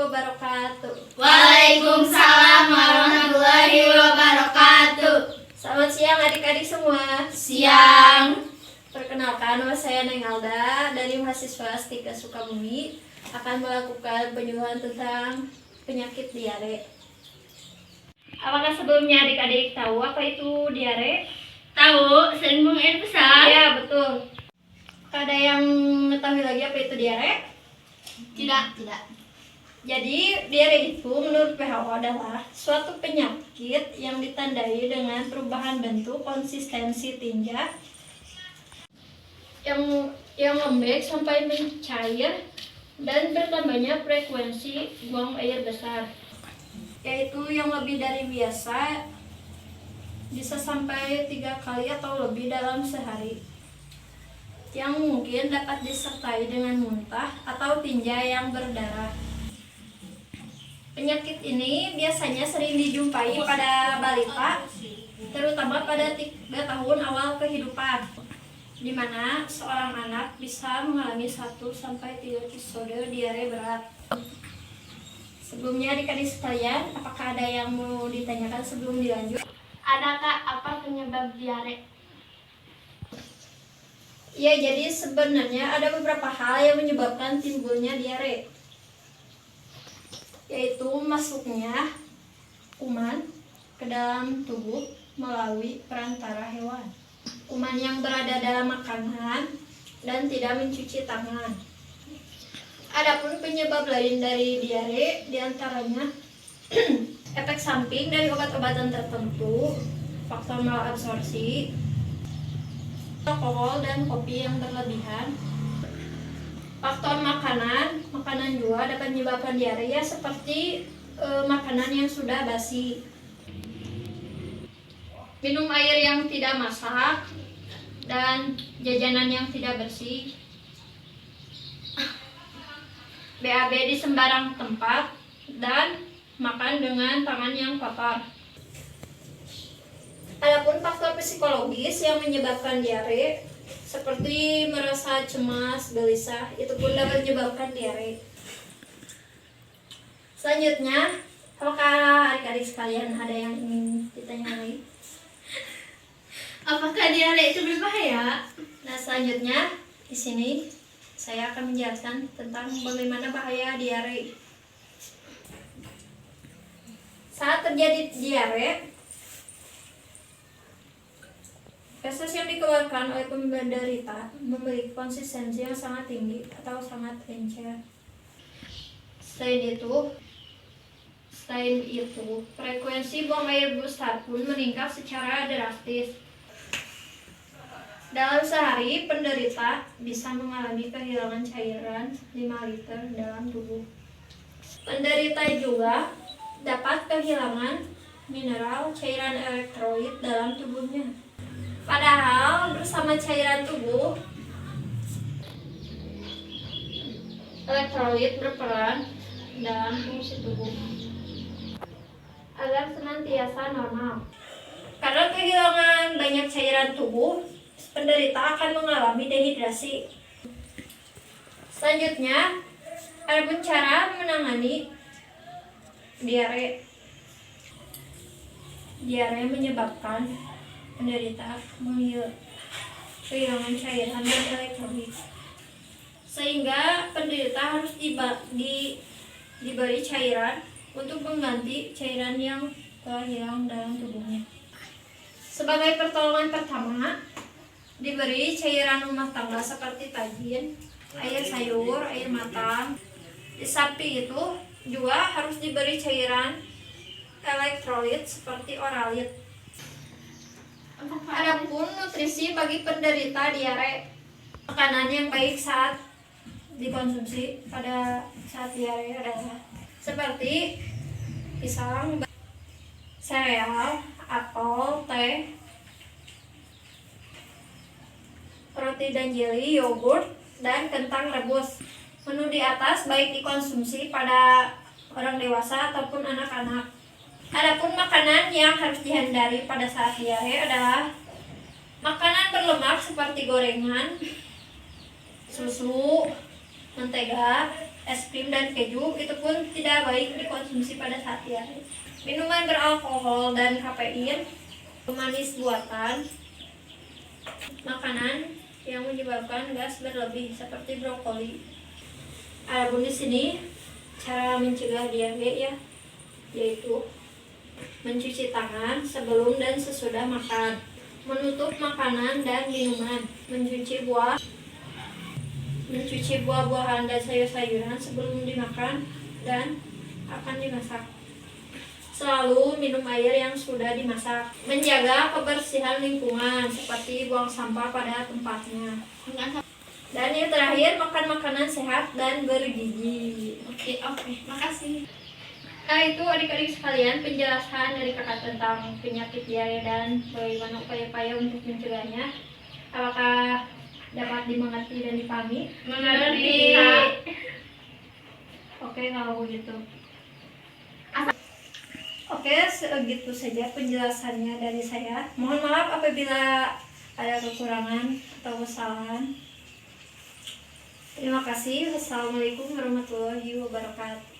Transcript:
wabarakatuh. Waalaikumsalam warahmatullahi wabarakatuh. Selamat siang adik-adik semua. Siang. Perkenalkan, nama saya Neng Alda dari mahasiswa Stika Sukabumi, akan melakukan penyuluhan tentang penyakit diare. Apakah sebelumnya adik-adik tahu apa itu diare? Tahu, sering buang air besar? Ya, betul. Ada yang mengetahui lagi apa itu diare? Tidak. Jadi, diare itu menurut WHO adalah suatu penyakit yang ditandai dengan perubahan bentuk, konsistensi tinja, yang lembek sampai mencair, dan bertambahnya frekuensi buang air besar, yaitu yang lebih dari biasa, bisa sampai 3 kali atau lebih dalam sehari, yang mungkin dapat disertai dengan muntah atau tinja yang berdarah. Penyakit ini biasanya sering dijumpai pada balita, terutama pada 3 tahun awal kehidupan, di mana seorang anak bisa mengalami 1-3 episode diare berat. Sebelumnya adik-adik sekalian, apakah ada yang mau ditanyakan sebelum dilanjut? Adakah apa penyebab diare? Ya, jadi sebenarnya ada beberapa hal yang menyebabkan timbulnya diare, yaitu masuknya kuman ke dalam tubuh melalui perantara hewan, kuman yang berada dalam makanan, dan tidak mencuci tangan. Adapun penyebab lain dari diare diantaranya efek samping dari obat-obatan tertentu, faktor malabsorpsi, alkohol dan kopi yang berlebihan, faktor makanan juga dapat menyebabkan diare, ya, seperti makanan yang sudah basi, minum air yang tidak masak, dan jajanan yang tidak bersih, BAB di sembarang tempat, dan makan dengan tangan yang kotor. Adapun faktor psikologis yang menyebabkan diare, seperti merasa cemas, gelisah, itu pun dapat menyebabkan diare. Selanjutnya, apakah adik-adik sekalian ada yang ingin ditanyai? Apakah diare itu berbahaya? Nah, selanjutnya di sini saya akan menjelaskan tentang bagaimana bahaya diare. Saat terjadi diare, feses yang dikeluarkan oleh penderita memiliki konsistensi yang sangat tinggi atau sangat encer. Selain itu, frekuensi buang air besar pun meningkat secara drastis. Dalam sehari, penderita bisa mengalami kehilangan cairan 5 liter dalam tubuh. Penderita juga dapat kehilangan mineral, cairan elektrolit dalam tubuhnya. Padahal bersama cairan tubuh, elektrolit berperan dalam fungsi tubuh agar senantiasa normal. Karena kehilangan banyak cairan tubuh, penderita akan mengalami dehidrasi. Selanjutnya, ada pun cara menangani diare. Diare menyebabkan penderita kehilangan cairan dan elektrolit, sehingga penderita harus diberi cairan untuk mengganti cairan yang telah hilang dalam tubuhnya. Sebagai pertolongan pertama, diberi cairan rumah tangga seperti tajin, air sayur, air matang. Di samping itu juga harus diberi cairan elektrolit seperti oralit. Adapun nutrisi bagi penderita diare, makanan yang baik saat dikonsumsi pada saat diare adalah seperti pisang, sereal, apel, teh, roti dan jeli, yogurt, dan kentang rebus. Menu di atas baik dikonsumsi pada orang dewasa ataupun anak-anak. Adapun makanan yang harus dihindari pada saat diare adalah makanan berlemak seperti gorengan, susu, mentega, es krim dan keju itu pun tidak baik dikonsumsi pada saat diare. Minuman beralkohol dan kafein, pemanis buatan, makanan yang menyebabkan gas berlebih seperti brokoli. Adapun di sini cara mencegah diare ya, yaitu mencuci tangan sebelum dan sesudah makan, menutup makanan dan minuman, mencuci buah-buahan dan sayur-sayuran sebelum dimakan dan akan dimasak. Selalu minum air yang sudah dimasak. Menjaga kebersihan lingkungan seperti buang sampah pada tempatnya. Dan yang terakhir, makan makanan sehat dan bergizi. Oke, makasih. Nah, itu adik-adik sekalian penjelasan dari kakak tentang penyakit diare dan bagaimana upaya-upaya untuk mencegahnya. Apakah dapat dimengerti dan dipahami? Mengerti. Oke, kalau begitu. Oke, segitu saja penjelasannya dari saya. Mohon maaf apabila ada kekurangan atau kesalahan. Terima kasih. Wassalamualaikum warahmatullahi wabarakatuh.